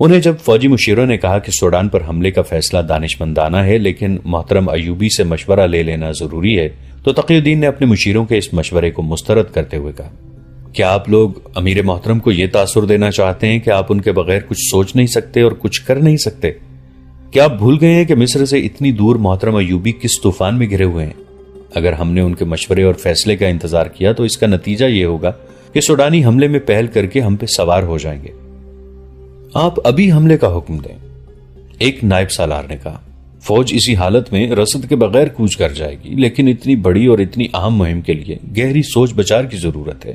انہیں جب فوجی مشیروں نے کہا کہ سوڈان پر حملے کا فیصلہ دانشمندانہ ہے لیکن محترم ایوبی سے مشورہ لے لینا ضروری ہے، تو تقی الدین نے اپنے مشیروں کے اس مشورے کو مسترد کرتے ہوئے کہا، کیا آپ لوگ امیر محترم کو یہ تاثر دینا چاہتے ہیں کہ آپ ان کے بغیر کچھ سوچ نہیں سکتے اور کچھ کر نہیں سکتے؟ کیا آپ بھول گئے ہیں کہ مصر سے اتنی دور محترم ایوبی کس طوفان میں گھرے ہوئے ہیں؟ اگر ہم نے ان کے مشورے اور فیصلے کا انتظار کیا تو اس کا نتیجہ یہ ہوگا کہ سوڈانی حملے میں پہل کر کے ہم پہ سوار ہو جائیں گے۔ آپ ابھی حملے کا حکم دیں، ایک نائب سالار نے کہا۔ فوج اسی حالت میں رسد کے بغیر کوچ کر جائے گی، لیکن اتنی بڑی اور اتنی اہم مہم کے لیے گہری سوچ بچار کی ضرورت ہے۔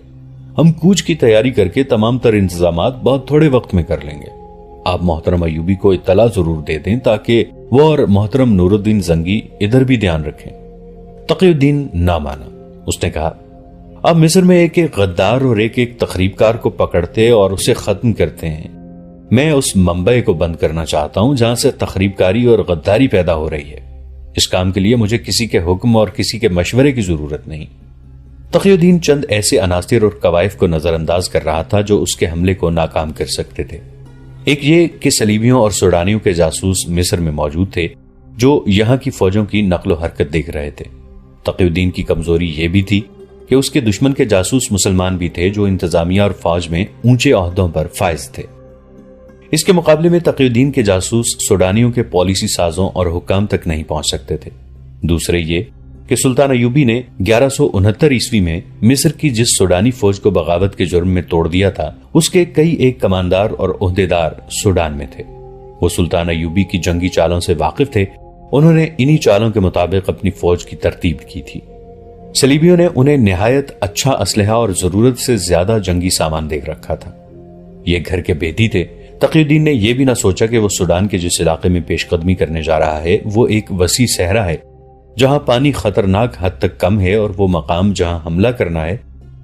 ہم کوچ کی تیاری کر کے تمام تر انتظامات بہت تھوڑے وقت میں کر لیں گے۔ آپ محترم ایوبی کو اطلاع ضرور دے دیں تاکہ وہ اور محترم نور الدین زنگی ادھر بھی دھیان رکھیں۔ تقی الدین نہ مانا۔ اس نے کہا، آپ مصر میں ایک ایک غدار اور ایک ایک تخریب کار کو پکڑتے اور اسے ختم کرتے ہیں، میں اس منبع کو بند کرنا چاہتا ہوں جہاں سے تخریب کاری اور غداری پیدا ہو رہی ہے۔ اس کام کے لیے مجھے کسی کے حکم اور کسی کے مشورے کی ضرورت نہیں۔ تقی الدین چند ایسے عناصر اور قوائف کو نظر انداز کر رہا تھا جو اس کے حملے کو ناکام کر سکتے تھے۔ ایک یہ کہ صلیبیوں اور سوڈانیوں کے جاسوس مصر میں موجود تھے جو یہاں کی فوجوں کی نقل و حرکت دیکھ رہے تھے۔ تقی الدین کی کمزوری یہ بھی تھی کہ اس کے دشمن کے جاسوس مسلمان بھی تھے جو انتظامیہ اور فوج میں اونچے عہدوں پر فائز تھے۔ اس کے مقابلے میں تقی الدین کے جاسوس سوڈانیوں کے پالیسی سازوں اور حکام تک نہیں پہنچ سکتے تھے۔ دوسرے یہ کہ سلطان ایوبی نے 1169 عیسوی میں مصر کی جس سوڈانی فوج کو بغاوت کے جرم میں توڑ دیا تھا، اس کے کئی ایک کماندار اور عہدیدار سوڈان میں تھے۔ وہ سلطان ایوبی کی جنگی چالوں سے واقف تھے، انہوں نے انہی چالوں کے مطابق اپنی فوج کی ترتیب کی تھی۔ صلیبیوں نے انہیں نہایت اچھا اسلحہ اور ضرورت سے زیادہ جنگی سامان دے رکھا تھا۔ یہ گھر کے بیدی تھے۔ تقی الدین نے یہ بھی نہ سوچا کہ وہ سوڈان کے جس علاقے میں پیش قدمی کرنے جا رہا ہے وہ ایک وسیع صحرا ہے جہاں پانی خطرناک حد تک کم ہے، اور وہ مقام جہاں حملہ کرنا ہے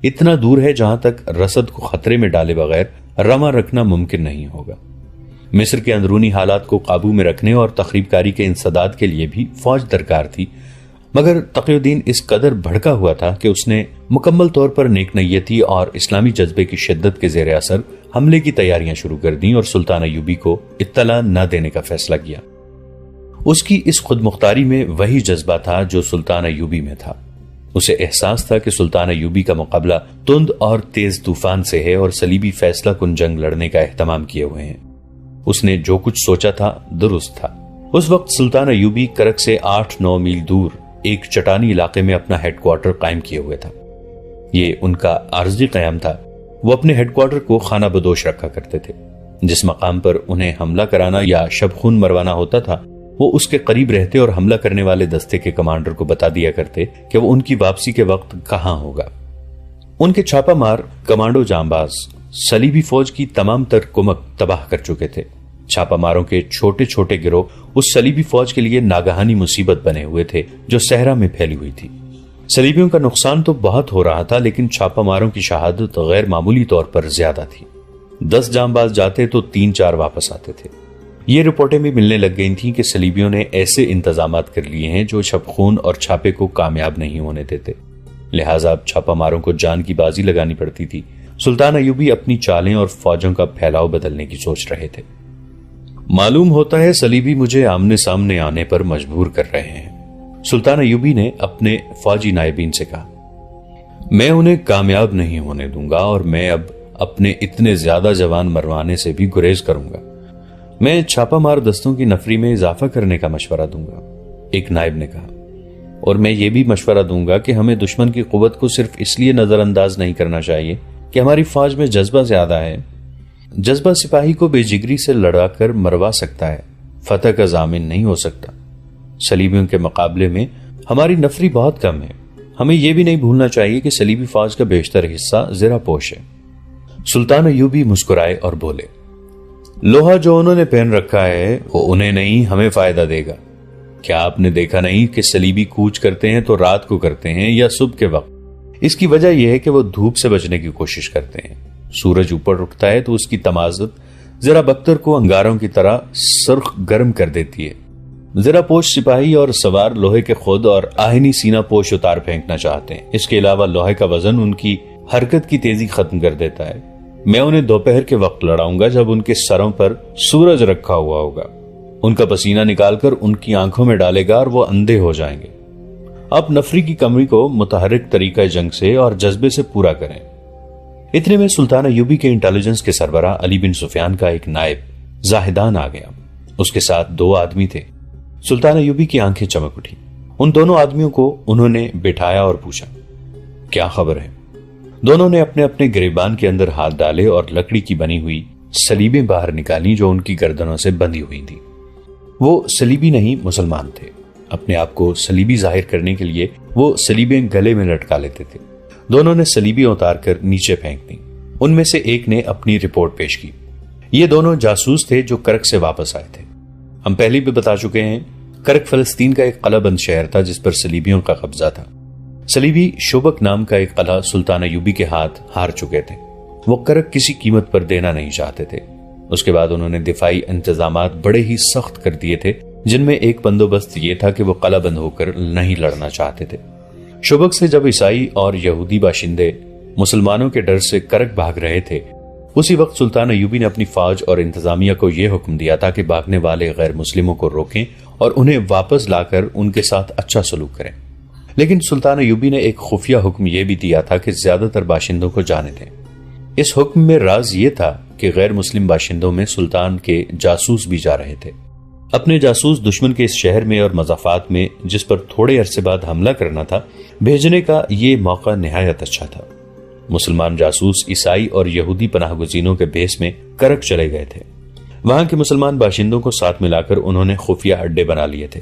اتنا دور ہے جہاں تک رسد کو خطرے میں ڈالے بغیر رواں رکھنا ممکن نہیں ہوگا۔ مصر کے اندرونی حالات کو قابو میں رکھنے اور تخریب کاری کے انسداد کے لیے بھی فوج درکار تھی، مگر تقی الدین اس قدر بھڑکا ہوا تھا کہ اس نے مکمل طور پر نیک نیتی اور اسلامی جذبے کی شدت کے زیر اثر حملے کی تیاریاں شروع کر دیں اور سلطان ایوبی کو اطلاع نہ دینے کا فیصلہ کیا۔ اس کی اس خود مختاری میں وہی جذبہ تھا جو سلطان ایوبی میں تھا۔ اسے احساس تھا کہ سلطان ایوبی کا مقابلہ تند اور تیز طوفان سے ہے اور صلیبی فیصلہ کن جنگ لڑنے کا اہتمام کیے ہوئے ہیں۔ اس نے جو کچھ سوچا تھا درست تھا۔ اس وقت سلطان ایوبی کرک سے 8-9 میل دور ایک چٹانی علاقے میں اپنا ہیڈ کوارٹر قائم کیے ہوئے تھا۔ یہ ان کا عارضی قیام تھا۔ وہ اپنے ہیڈ کوارٹر کو خانہ بدوش رکھا کرتے تھے۔ جس مقام پر انہیں حملہ کرانا یا شب خون مروانا ہوتا تھا وہ اس کے قریب رہتے اور حملہ کرنے والے دستے کے کمانڈر کو بتا دیا کرتے کہ وہ ان کی واپسی کے وقت کہاں ہوگا۔ ان کے چھاپا مار کمانڈو جانباز صلیبی فوج کی تمام تر کمک تباہ کر چکے تھے۔ چھاپا ماروں کے چھوٹے چھوٹے گروہ اس صلیبی فوج کے لیے ناگہانی مصیبت بنے ہوئے تھے جو صحرا میں پھیلی ہوئی تھی۔ صلیبیوں کا نقصان تو بہت ہو رہا تھا لیکن چھاپا ماروں کی شہادت غیر معمولی طور پر زیادہ تھی۔ 10 جانباز جاتے تو 3-4 واپس آتے تھے۔ یہ رپورٹیں بھی ملنے لگ گئی تھیں کہ صلیبیوں نے ایسے انتظامات کر لیے ہیں جو شب خون اور چھاپے کو کامیاب نہیں ہونے دیتے، لہٰذا اب چھاپا ماروں کو جان کی بازی لگانی پڑتی تھی۔ سلطان ایوبی اپنی چالیں اور فوجوں کا پھیلاؤ بدلنے کی سوچ رہے تھے۔ معلوم ہوتا ہے صلیبی مجھے آمنے سامنے آنے پر مجبور کر رہے ہیں، سلطان ایوبی نے اپنے فوجی نائبین سے کہا۔ میں انہیں کامیاب نہیں ہونے دوں گا اور میں اب اپنے اتنے زیادہ جوان مروانے سے بھی گریز کروں گا۔ میں چھاپا مار دستوں کی نفری میں اضافہ کرنے کا مشورہ دوں گا، ایک نائب نے کہا، اور میں یہ بھی مشورہ دوں گا کہ ہمیں دشمن کی قوت کو صرف اس لیے نظر انداز نہیں کرنا چاہیے کہ ہماری فوج میں جذبہ زیادہ ہے۔ جذبہ سپاہی کو بے جگری سے لڑا کر مروا سکتا ہے، فتح کا ضامن نہیں ہو سکتا۔ صلیبیوں کے مقابلے میں ہماری نفری بہت کم ہے۔ ہمیں یہ بھی نہیں بھولنا چاہیے کہ صلیبی فوج کا بیشتر حصہ زرہ پوش ہے۔ سلطان ایوبی مسکرائے اور بولے، لوہا جو انہوں نے پہن رکھا ہے وہ انہیں نہیں ہمیں فائدہ دے گا۔ کیا آپ نے دیکھا نہیں کہ صلیبی کوچ کرتے ہیں تو رات کو کرتے ہیں یا صبح کے وقت؟ اس کی وجہ یہ ہے کہ وہ دھوپ سے بچنے کی کوشش کرتے ہیں۔ سورج اوپر رکتا ہے تو اس کی تمازت ذرا بختر کو انگاروں کی طرح سرخ گرم کر دیتی ہے۔ ذرا پوش سپاہی اور سوار لوہے کے خود اور آہنی سینہ پوش اتار پھینکنا چاہتے ہیں۔ اس کے علاوہ لوہے کا وزن ان کی حرکت کی تیزی ختم کر دیتا ہے۔ میں انہیں دوپہر کے وقت لڑاؤں گا جب ان کے سروں پر سورج رکھا ہوا ہوگا، ان کا پسینہ نکال کر ان کی آنکھوں میں ڈالے گا اور وہ اندھے ہو جائیں گے۔ آپ نفری کی کمی کو متحرک طریقہ جنگ سے اور جذبے سے پورا کریں۔ اتنے میں سلطان ایوبی کے انٹیلیجنس کے سربراہ علی بن سفیان کا ایک نائب زاہدان آ گیا۔ اس کے ساتھ 2 آدمی تھے۔ سلطان ایوبی کی آنکھیں چمک اٹھی۔ ان دونوں آدمیوں کو انہوں نے بٹھایا اور پوچھا، کیا خبر ہے؟ دونوں نے اپنے اپنے گریبان کے اندر ہاتھ ڈالے اور لکڑی کی بنی ہوئی صلیبیں باہر نکالی جو ان کی گردنوں سے بندھی ہوئی تھی۔ وہ صلیبی نہیں، مسلمان تھے۔ اپنے آپ کو صلیبی ظاہر کرنے کے لیے وہ صلیبیں گلے میں لٹکا لیتے تھے۔ دونوں نے صلیبیں اتار کر نیچے پھینک دیں۔ ان میں سے ایک نے اپنی رپورٹ پیش کی۔ یہ دونوں جاسوس تھے جو کرک سے واپس آئے تھے۔ ہم پہلے بھی بتا چکے ہیں، کرک فلسطین کا ایک قلعہ بند شہر تھا جس پر صلیبیوں کا قبضہ تھا۔ صلیبی شوبک نام کا ایک قلعہ سلطان ایوبی کے ہاتھ ہار چکے تھے۔ وہ کرک کسی قیمت پر دینا نہیں چاہتے تھے۔ اس کے بعد انہوں نے دفاعی انتظامات بڑے ہی سخت کر دیے تھے، جن میں ایک بندوبست یہ تھا کہ وہ قلعہ بند ہو کر نہیں لڑنا چاہتے تھے۔ شوبک سے جب عیسائی اور یہودی باشندے مسلمانوں کے ڈر سے کرک بھاگ رہے تھے، اسی وقت سلطان ایوبی نے اپنی فوج اور انتظامیہ کو یہ حکم دیا تھا کہ بھاگنے والے غیر مسلموں کو روکیں اور انہیں واپس لا کر ان کے ساتھ اچھا سلوک کریں۔ لیکن سلطان ایوبی نے ایک خفیہ حکم یہ بھی دیا تھا کہ زیادہ تر باشندوں کو جانے دیں۔ اس حکم میں راز یہ تھا کہ غیر مسلم باشندوں میں سلطان کے جاسوس بھی جا رہے تھے۔ اپنے جاسوس دشمن کے اس شہر میں اور مضافات میں جس پر تھوڑے عرصے بعد حملہ کرنا تھا، بھیجنے کا یہ موقع نہایت اچھا تھا۔ مسلمان جاسوس عیسائی اور یہودی پناہ گزینوں کے بھیس میں کرک چلے گئے تھے۔ وہاں کے مسلمان باشندوں کو ساتھ ملا کر انہوں نے خفیہ اڈے بنا لیے تھے۔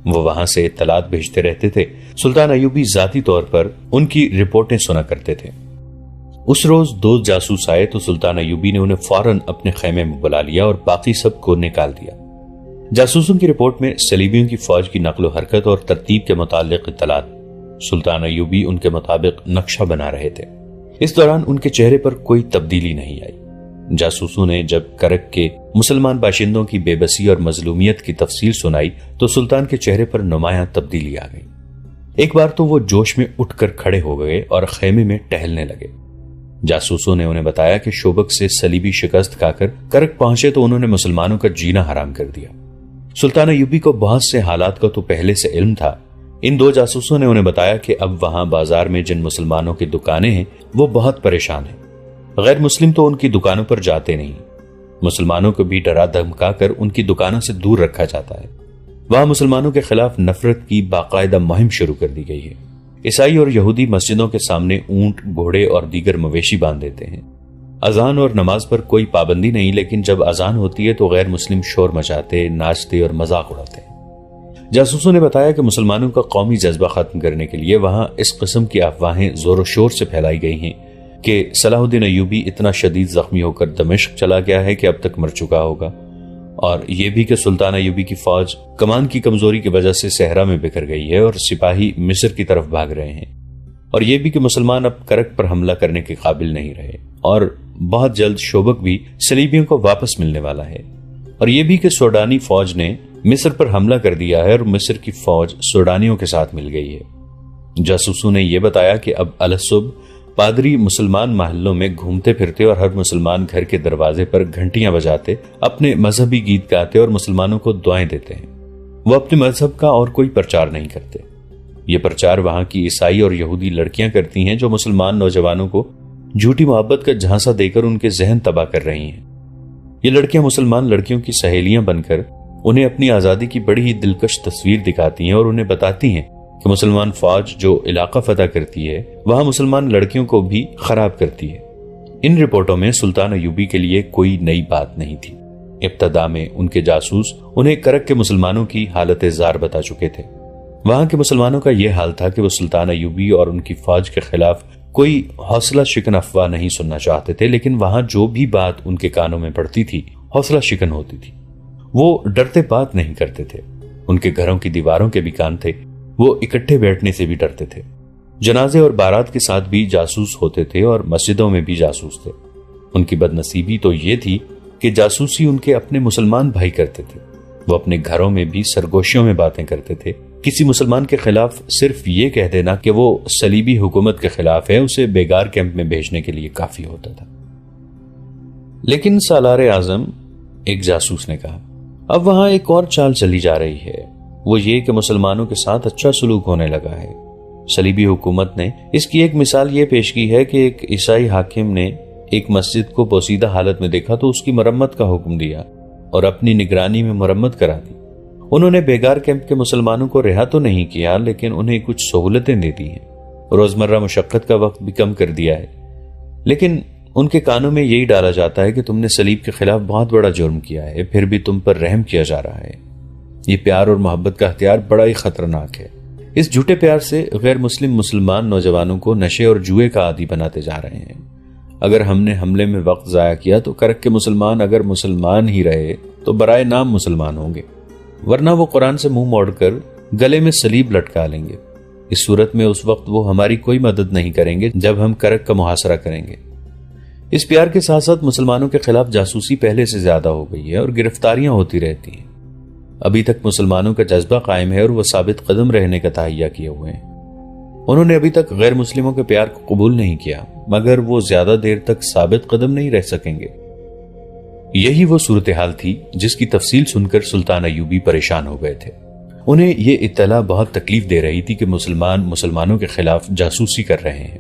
وہ وہاں سے اطلاعات بھیجتے رہتے تھے۔ سلطان ایوبی ذاتی طور پر ان کی رپورٹیں سنا کرتے تھے۔ اس روز 2 جاسوس آئے تو سلطان ایوبی نے انہیں فوراً اپنے خیمے میں بلا لیا اور باقی سب کو نکال دیا۔ جاسوسوں کی رپورٹ میں صلیبیوں کی فوج کی نقل و حرکت اور ترتیب کے متعلق اطلاعات۔ سلطان ایوبی ان کے مطابق نقشہ بنا رہے تھے۔ اس دوران ان کے چہرے پر کوئی تبدیلی نہیں آئی۔ جاسوسوں نے جب کرک کے مسلمان باشندوں کی بے بسی اور مظلومیت کی تفصیل سنائی تو سلطان کے چہرے پر نمایاں تبدیلی آ گئی۔ ایک بار تو وہ جوش میں اٹھ کر کھڑے ہو گئے اور خیمے میں ٹہلنے لگے۔ جاسوسوں نے انہیں بتایا کہ شوبک سے صلیبی شکست کھا کر کرک پہنچے تو انہوں نے مسلمانوں کا جینا حرام کر دیا۔ سلطان ایوبی کو بہت سے حالات کا تو پہلے سے علم تھا۔ ان 2 جاسوسوں نے انہیں بتایا کہ اب وہاں بازار میں جن مسلمانوں کی دکانیں ہیں وہ بہت پریشان ہیں۔ غیر مسلم تو ان کی دکانوں پر جاتے نہیں، مسلمانوں کو بھی ڈرا دھمکا کر ان کی دکانوں سے دور رکھا جاتا ہے۔ وہاں مسلمانوں کے خلاف نفرت کی باقاعدہ مہم شروع کر دی گئی ہے۔ عیسائی اور یہودی مسجدوں کے سامنے اونٹ، گھوڑے اور دیگر مویشی باندھ دیتے ہیں۔ اذان اور نماز پر کوئی پابندی نہیں، لیکن جب اذان ہوتی ہے تو غیر مسلم شور مچاتے، ناچتے اور مذاق اڑاتے ہیں۔ جاسوسوں نے بتایا کہ مسلمانوں کا قومی جذبہ ختم کرنے کے لیے وہاں اس قسم کی افواہیں زور و شور سے پھیلائی گئی ہیں کہ صلاح الدین ایوبی اتنا شدید زخمی ہو کر دمشق چلا گیا ہے کہ اب تک مر چکا ہوگا، اور یہ بھی کہ سلطان ایوبی کی فوج کمان کی کمزوری کی وجہ سے صحرا میں بکھر گئی ہے اور سپاہی مصر کی طرف بھاگ رہے ہیں، اور یہ بھی کہ مسلمان اب کرک پر حملہ کرنے کے قابل نہیں رہے، اور بہت جلد شوبک بھی صلیبیوں کو واپس ملنے والا ہے، اور یہ بھی کہ سوڈانی فوج نے مصر پر حملہ کر دیا ہے اور مصر کی فوج سوڈانیوں کے ساتھ مل گئی ہے۔ جاسوسوں نے یہ بتایا کہ اب الصبح پادری مسلمان محلوں میں گھومتے پھرتے اور ہر مسلمان گھر کے دروازے پر گھنٹیاں بجاتے اپنے مذہبی گیت گاتے اور مسلمانوں کو دعائیں دیتے ہیں۔ وہ اپنے مذہب کا اور کوئی پرچار نہیں کرتے۔ یہ پرچار وہاں کی عیسائی اور یہودی لڑکیاں کرتی ہیں جو مسلمان نوجوانوں کو جھوٹی محبت کا جھانسا دے کر ان کے ذہن تباہ کر رہی ہیں۔ یہ لڑکیاں مسلمان لڑکیوں کی سہیلیاں بن کر انہیں اپنی آزادی کی بڑی ہی دلکش تصویر دکھاتی ہیں اور انہیں بتاتی ہیں کہ مسلمان فوج جو علاقہ فتح کرتی ہے وہاں مسلمان لڑکیوں کو بھی خراب کرتی ہے۔ ان رپورٹوں میں سلطان ایوبی کے لیے کوئی نئی بات نہیں تھی۔ ابتدا میں ان کے جاسوس انہیں کرک کے مسلمانوں کی حالت زار بتا چکے تھے۔ وہاں کے مسلمانوں کا یہ حال تھا کہ وہ سلطان ایوبی اور ان کی فوج کے خلاف کوئی حوصلہ شکن افواہ نہیں سننا چاہتے تھے، لیکن وہاں جو بھی بات ان کے کانوں میں پڑتی تھی حوصلہ شکن ہوتی تھی۔ وہ ڈرتے بات نہیں کرتے تھے۔ ان کے گھروں کی دیواروں کے بھی کان تھے، وہ اکٹھے بیٹھنے سے بھی ڈرتے تھے۔ جنازے اور بارات کے ساتھ بھی جاسوس ہوتے تھے اور مسجدوں میں بھی جاسوس تھے۔ ان کی بد نصیبی تو یہ تھی کہ جاسوسی ان کے اپنے مسلمان بھائی کرتے تھے۔ وہ اپنے گھروں میں بھی سرگوشیوں میں باتیں کرتے تھے۔ کسی مسلمان کے خلاف صرف یہ کہہ دینا کہ وہ صلیبی حکومت کے خلاف ہے اسے بیگار کیمپ میں بھیجنے کے لیے کافی ہوتا تھا۔ لیکن سالار اعظم ایک جاسوس نے کہا اب وہاں ایک اور چال چلی جا رہی ہے، وہ یہ کہ مسلمانوں کے ساتھ اچھا سلوک ہونے لگا ہے۔ صلیبی حکومت نے اس کی ایک مثال یہ پیش کی ہے کہ ایک عیسائی حاکم نے ایک مسجد کو پوسیدہ حالت میں دیکھا تو اس کی مرمت کا حکم دیا اور اپنی نگرانی میں مرمت کرا دی۔ انہوں نے بیگار کیمپ کے مسلمانوں کو رہا تو نہیں کیا، لیکن انہیں کچھ سہولتیں دے دی ہیں، روزمرہ مشقت کا وقت بھی کم کر دیا ہے، لیکن ان کے کانوں میں یہی ڈالا جاتا ہے کہ تم نے صلیب کے خلاف بہت بڑا جرم کیا ہے، پھر بھی تم پر رحم کیا جا رہا ہے۔ یہ پیار اور محبت کا ہتھیار بڑا ہی خطرناک ہے۔ اس جھوٹے پیار سے غیر مسلمان نوجوانوں کو نشے اور جوئے کا عادی بناتے جا رہے ہیں۔ اگر ہم نے حملے میں وقت ضائع کیا تو کرک کے مسلمان اگر مسلمان ہی رہے تو برائے نام مسلمان ہوں گے، ورنہ وہ قرآن سے منہ موڑ کر گلے میں صلیب لٹکا لیں گے۔ اس صورت میں اس وقت وہ ہماری کوئی مدد نہیں کریں گے جب ہم کرک کا محاصرہ کریں گے۔ اس پیار کے ساتھ ساتھ مسلمانوں کے خلاف جاسوسی پہلے سے زیادہ ہو گئی ہے اور گرفتاریاں ہوتی رہتی ہیں۔ ابھی تک مسلمانوں کا جذبہ قائم ہے اور وہ ثابت قدم رہنے کا تہیہ کیے ہوئے ہیں۔ انہوں نے ابھی تک غیر مسلموں کے پیار کو قبول نہیں کیا، مگر وہ زیادہ دیر تک ثابت قدم نہیں رہ سکیں گے۔ یہی وہ صورتحال تھی جس کی تفصیل سن کر سلطان ایوبی پریشان ہو گئے تھے۔ انہیں یہ اطلاع بہت تکلیف دے رہی تھی کہ مسلمانوں کے خلاف جاسوسی کر رہے ہیں۔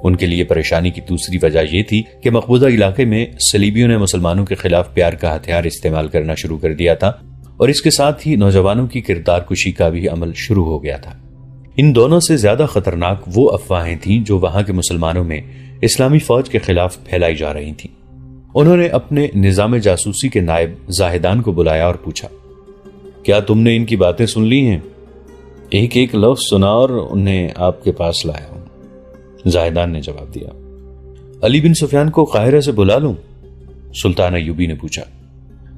ان کے لیے پریشانی کی دوسری وجہ یہ تھی کہ مقبوضہ علاقے میں صلیبیوں نے مسلمانوں کے خلاف پیار کا ہتھیار استعمال کرنا شروع کر دیا تھا، اور اس کے ساتھ ہی نوجوانوں کی کردار کشی کا بھی عمل شروع ہو گیا تھا۔ ان دونوں سے زیادہ خطرناک وہ افواہیں تھیں جو وہاں کے مسلمانوں میں اسلامی فوج کے خلاف پھیلائی جا رہی تھیں۔ انہوں نے اپنے نظام جاسوسی کے نائب زاہدان کو بلایا اور پوچھا، کیا تم نے ان کی باتیں سن لی ہیں؟ ایک ایک لفظ سنا اور انہیں آپ کے پاس لایا ہوں، زاہدان نے جواب دیا۔ علی بن سفیان کو قاہرہ سے بلا لوں؟ سلطان ایوبی نے پوچھا۔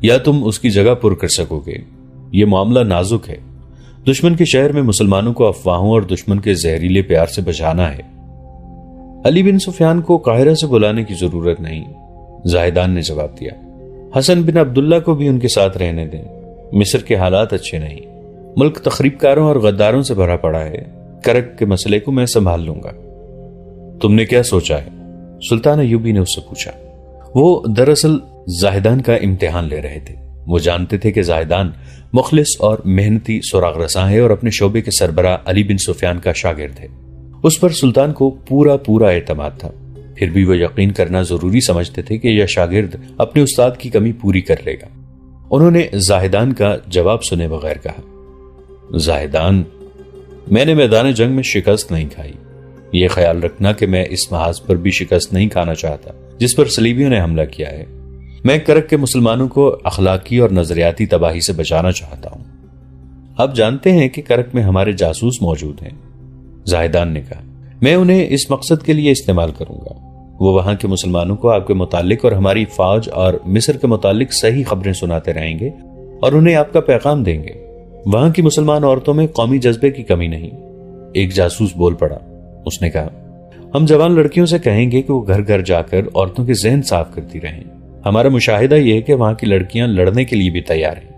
یا تم اس کی جگہ پر کر سکو گے؟ یہ معاملہ نازک ہے، دشمن کے شہر میں مسلمانوں کو افواہوں اور دشمن کے زہریلے پیار سے بچانا ہے۔ علی بن سفیان کو قاہرہ سے بلانے کی ضرورت نہیں، زاہدان نے جواب دیا۔ حسن بن عبداللہ کو بھی ان کے ساتھ رہنے دیں، مصر کے حالات اچھے نہیں، ملک تخریب کاروں اور غداروں سے بھرا پڑا ہے، کرک کے مسئلے کو میں سنبھال لوں گا۔ تم نے کیا سوچا ہے؟ سلطان ایوبی نے اس سے پوچھا۔ وہ دراصل زاہدان کا امتحان لے رہے تھے۔ وہ جانتے تھے کہ زاہدان مخلص اور محنتی سراغ رساں ہے اور اپنے شعبے کے سربراہ علی بن سفیان کا شاگرد ہے۔ اس پر سلطان کو پورا اعتماد تھا، پھر بھی وہ یقین کرنا ضروری سمجھتے تھے کہ یہ شاگرد اپنے استاد کی کمی پوری کر لے گا۔ انہوں نے زاہدان کا جواب سنے بغیر کہا، زاہدان، میں نے میدان جنگ میں شکست نہیں کھائی، یہ خیال رکھنا کہ میں اس محاذ پر بھی شکست نہیں کھانا چاہتا جس پر صلیبیوں نے حملہ کیا ہے۔ میں کرک کے مسلمانوں کو اخلاقی اور نظریاتی تباہی سے بچانا چاہتا ہوں۔ آپ جانتے ہیں کہ کرک میں ہمارے جاسوس موجود ہیں، زاہدان نے کہا۔ میں انہیں اس مقصد کے لیے استعمال کروں گا۔ وہ وہاں کے مسلمانوں کو آپ کے متعلق اور ہماری فوج اور مصر کے متعلق صحیح خبریں سناتے رہیں گے اور انہیں آپ کا پیغام دیں گے۔ وہاں کی مسلمان عورتوں میں قومی جذبے کی کمی نہیں۔ ایک جاسوس بول پڑا، اس نے کہا، ہم جوان لڑکیوں سے کہیں گے کہ وہ گھر گھر جا کر عورتوں کے ذہن صاف کرتی رہیں۔ ہمارا مشاہدہ یہ ہے کہ وہاں کی لڑکیاں لڑنے کے لیے بھی تیار ہیں۔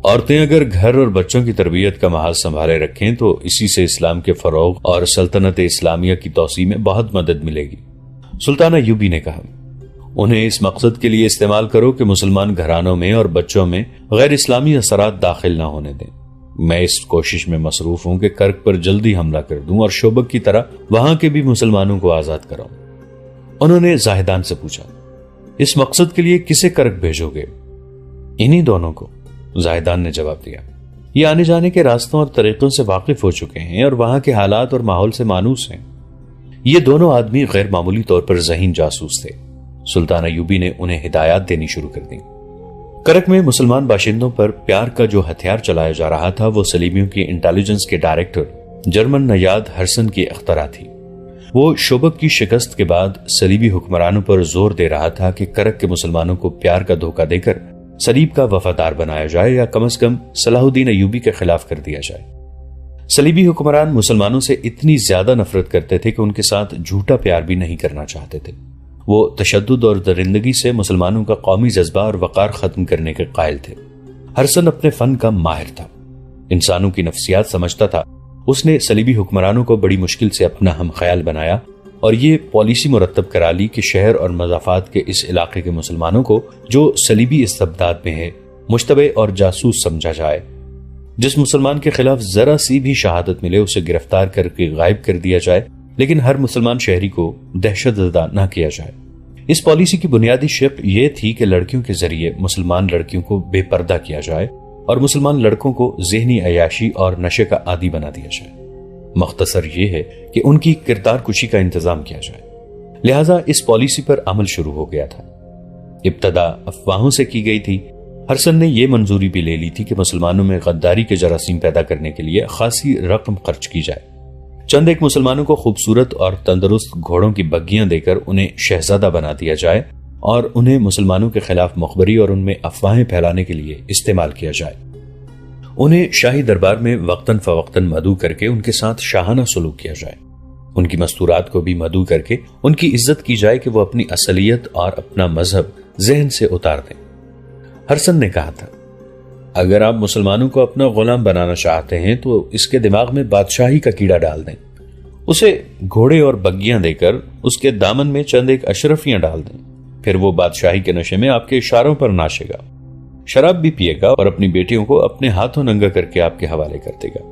عورتیں اگر گھر اور بچوں کی تربیت کا محاذ سنبھالے رکھیں تو اسی سے اسلام کے فروغ اور سلطنت اسلامیہ کی توسیع میں بہت مدد ملے گی۔ سلطان ایوبی نے کہا، انہیں اس مقصد کے لیے استعمال کرو کہ مسلمان گھرانوں میں اور بچوں میں غیر اسلامی اثرات داخل نہ ہونے دیں۔ میں اس کوشش میں مصروف ہوں کہ کرک پر جلدی حملہ کر دوں اور شوبک کی طرح وہاں کے بھی مسلمانوں کو آزاد کراؤں۔ انہوں نے زاہدان سے پوچھا، اس مقصد کے لیے کسے کرک بھیجو گے؟ انہی دونوں کو، زاہدان نے جواب دیا۔ یہ آنے جانے کے راستوں اور طریقوں سے واقف ہو چکے ہیں اور وہاں کے حالات اور ماحول سے مانوس ہیں۔ یہ دونوں آدمی غیر معمولی طور پر ذہین جاسوس تھے۔ سلطان ایوبی نے انہیں ہدایات دینی شروع کر دی۔ کرک میں مسلمان باشندوں پر پیار کا جو ہتھیار چلایا جا رہا تھا وہ صلیبیوں کی انٹیلیجنس کے ڈائریکٹر جرمن نیاد ہرسن کی اختراع تھی۔ وہ شوبک کی شکست کے بعد صلیبی حکمرانوں پر زور دے رہا تھا کہ کرک کے مسلمانوں کو پیار کا دھوکہ دے کر صلیب کا وفادار بنایا جائے یا کم از کم صلاح الدین ایوبی کے خلاف کر دیا جائے۔ صلیبی حکمران مسلمانوں سے اتنی زیادہ نفرت کرتے تھے کہ ان کے ساتھ جھوٹا پیار بھی نہیں کرنا چاہتے تھے۔ وہ تشدد اور درندگی سے مسلمانوں کا قومی جذبہ اور وقار ختم کرنے کے قائل تھے۔ ہرسن اپنے فن کا ماہر تھا، انسانوں کی نفسیات سمجھتا تھا۔ اس نے صلیبی حکمرانوں کو بڑی مشکل سے اپنا ہم خیال بنایا اور یہ پالیسی مرتب کرا لی کہ شہر اور مضافات کے اس علاقے کے مسلمانوں کو جو صلیبی استبداد میں ہے مشتبہ اور جاسوس سمجھا جائے. جس مسلمان کے خلاف ذرا سی بھی شہادت ملے اسے گرفتار کر کے غائب کر دیا جائے، لیکن ہر مسلمان شہری کو دہشت زدہ نہ کیا جائے. اس پالیسی کی بنیادی شق یہ تھی کہ لڑکیوں کے ذریعے مسلمان لڑکیوں کو بے پردہ کیا جائے اور مسلمان لڑکوں کو ذہنی عیاشی اور نشے کا عادی بنا دیا جائے. مختصر یہ ہے کہ ان کی کردار کشی کا انتظام کیا جائے. لہٰذا اس پالیسی پر عمل شروع ہو گیا تھا. ابتدا افواہوں سے کی گئی تھی. ہرسن نے یہ منظوری بھی لے لی تھی کہ مسلمانوں میں غداری کے جراثیم پیدا کرنے کے لیے خاصی رقم خرچ کی جائے. چند ایک مسلمانوں کو خوبصورت اور تندرست گھوڑوں کی بگیاں دے کر انہیں شہزادہ بنا دیا جائے اور انہیں مسلمانوں کے خلاف مخبری اور ان میں افواہیں پھیلانے کے لیے استعمال کیا جائے. انہیں شاہی دربار میں وقتاً فوقتاً مدعو کر کے ان کے ساتھ شاہانہ سلوک کیا جائے. ان کی مستورات کو بھی مدعو کر کے ان کی عزت کی جائے کہ وہ اپنی اصلیت اور اپنا مذہب ذہن سے اتار دیں. ہرسن نے کہا تھا، اگر آپ مسلمانوں کو اپنا غلام بنانا چاہتے ہیں تو اس کے دماغ میں بادشاہی کا کیڑا ڈال دیں. اسے گھوڑے اور بگیاں دے کر اس کے دامن میں چند ایک اشرفیاں ڈال دیں. پھر وہ بادشاہی کے نشے میں آپ کے اشاروں پر ناچے گا، شراب بھی پیے گا اور اپنی بیٹیوں کو اپنے ہاتھوں ننگا کر کے آپ کے حوالے کر دے گا.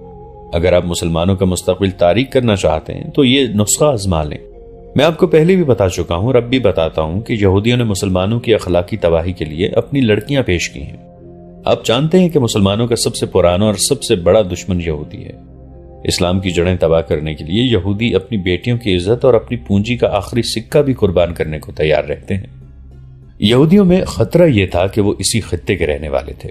اگر آپ مسلمانوں کا مستقبل تاریک کرنا چاہتے ہیں تو یہ نسخہ آزما لیں. میں آپ کو پہلے بھی بتا چکا ہوں اور اب بھی بتاتا ہوں کہ یہودیوں نے مسلمانوں کی اخلاقی تباہی کے لیے اپنی لڑکیاں پیش کی ہیں. آپ جانتے ہیں کہ مسلمانوں کا سب سے پرانا اور سب سے بڑا دشمن یہودی ہے. اسلام کی جڑیں تباہ کرنے کے لیے یہودی اپنی بیٹیوں کی عزت اور اپنی پونجی کا آخری سکہ بھی قربان کرنے کو تیار رہتے ہیں. یہودیوں میں خطرہ یہ تھا کہ وہ اسی خطے کے رہنے والے تھے،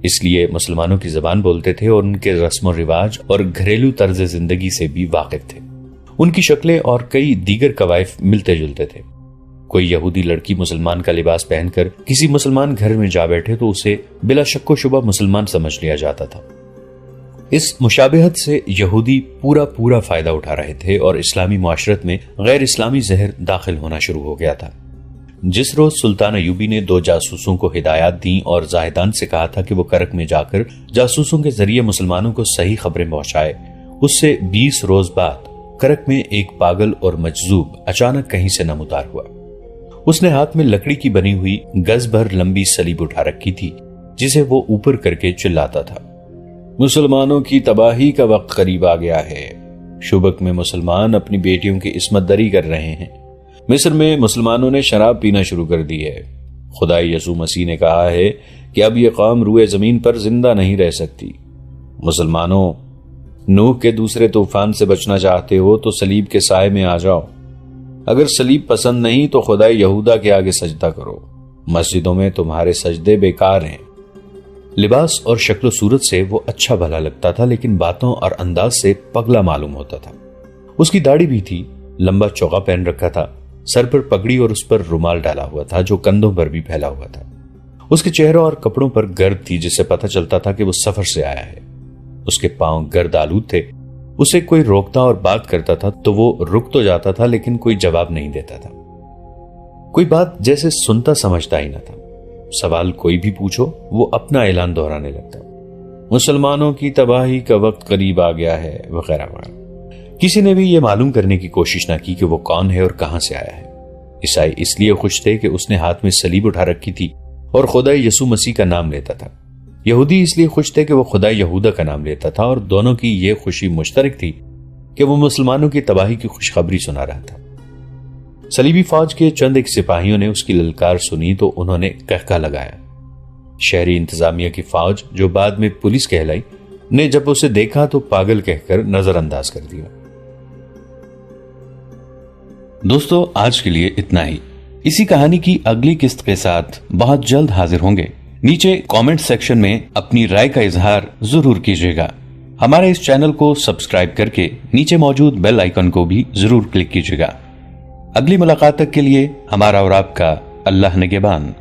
اس لیے مسلمانوں کی زبان بولتے تھے اور ان کے رسم و رواج اور گھریلو طرز زندگی سے بھی واقف تھے. ان کی شکلیں اور کئی دیگر قوائف ملتے جلتے تھے. کوئی یہودی لڑکی مسلمان کا لباس پہن کر کسی مسلمان گھر میں جا بیٹھے تو اسے بلا شک و شبہ مسلمان سمجھ لیا جاتا تھا. اس مشابہت سے یہودی پورا فائدہ اٹھا رہے تھے اور اسلامی معاشرت میں غیر اسلامی زہر داخل ہونا شروع ہو گیا تھا. جس روز سلطان ایوبی نے 2 جاسوسوں کو ہدایات دیں اور زاہدان سے کہا تھا کہ وہ کرک میں جا کر جاسوسوں کے ذریعے مسلمانوں کو صحیح خبریں پہنچائے، اس سے 20 روز بعد کرک میں ایک پاگل اور مجذوب اچانک کہیں سے نمودار ہوا. اس نے ہاتھ میں لکڑی کی بنی ہوئی گز بھر لمبی سلیب اٹھا رکھی تھی جسے وہ اوپر کر کے چلاتا تھا، مسلمانوں کی تباہی کا وقت قریب آ گیا ہے. شبک میں مسلمان اپنی بیٹیوں کی عصمت دری کر رہے ہیں. مصر میں مسلمانوں نے شراب پینا شروع کر دی ہے. خدا یسوع مسیح نے کہا ہے کہ اب یہ قوم روئے زمین پر زندہ نہیں رہ سکتی. مسلمانوں، نوح کے دوسرے طوفان سے بچنا چاہتے ہو تو صلیب کے سائے میں آ جاؤ. اگر صلیب پسند نہیں تو خدا یہودا کے آگے سجدہ کرو. مسجدوں میں تمہارے سجدے بیکار ہیں. لباس اور شکل و صورت سے وہ اچھا بھلا لگتا تھا، لیکن باتوں اور انداز سے پگلا معلوم ہوتا تھا. اس کی داڑھی بھی تھی، لمبا چوغا پہن رکھا تھا، سر پر پگڑی اور اس پر رومال ڈالا ہوا تھا جو کندھوں پر بھی پھیلا ہوا تھا. اس کے چہروں اور کپڑوں پر گرد تھی جس سے پتہ چلتا تھا کہ وہ سفر سے آیا ہے. اس کے پاؤں گرد آلود تھے. اسے کوئی روکتا اور بات کرتا تھا تو وہ رک تو جاتا تھا لیکن کوئی جواب نہیں دیتا تھا. کوئی بات جیسے سنتا سمجھتا ہی نہ تھا. سوال کوئی بھی پوچھو وہ اپنا اعلان دہرانے لگتا. مسلمانوں کی تباہی کا وقت قریب آ گیا ہے وغیرہ وغیرہ. کسی نے بھی یہ معلوم کرنے کی کوشش نہ کی کہ وہ کون ہے اور کہاں سے آیا ہے. عیسائی اس لیے خوش تھے کہ اس نے ہاتھ میں صلیب اٹھا رکھی تھی اور خدا یسوع مسیح کا نام لیتا تھا. یہودی اس لیے خوش تھے کہ وہ خدا یہودا کا نام لیتا تھا اور دونوں کی یہ خوشی مشترک تھی کہ وہ مسلمانوں کی تباہی کی خوشخبری سنا رہا تھا. صلیبی فوج کے چند ایک سپاہیوں نے اس کی للکار سنی تو انہوں نے قہقہ لگایا. شہری انتظامیہ کی فوج جو بعد میں پولیس کہلائی نے جب اسے دیکھا تو پاگل کہہ کر نظر انداز کر دیا. دوستو آج کے لیے اتنا ہی. اسی کہانی کی اگلی قسط کے ساتھ بہت جلد حاضر ہوں گے. نیچے کامنٹ سیکشن میں اپنی رائے کا اظہار ضرور کیجیے گا. ہمارے اس چینل کو سبسکرائب کر کے نیچے موجود بیل آئیکن کو بھی ضرور کلک کیجیے گا. اگلی ملاقات تک کے لیے ہمارا اور آپ کا اللہ نگہبان.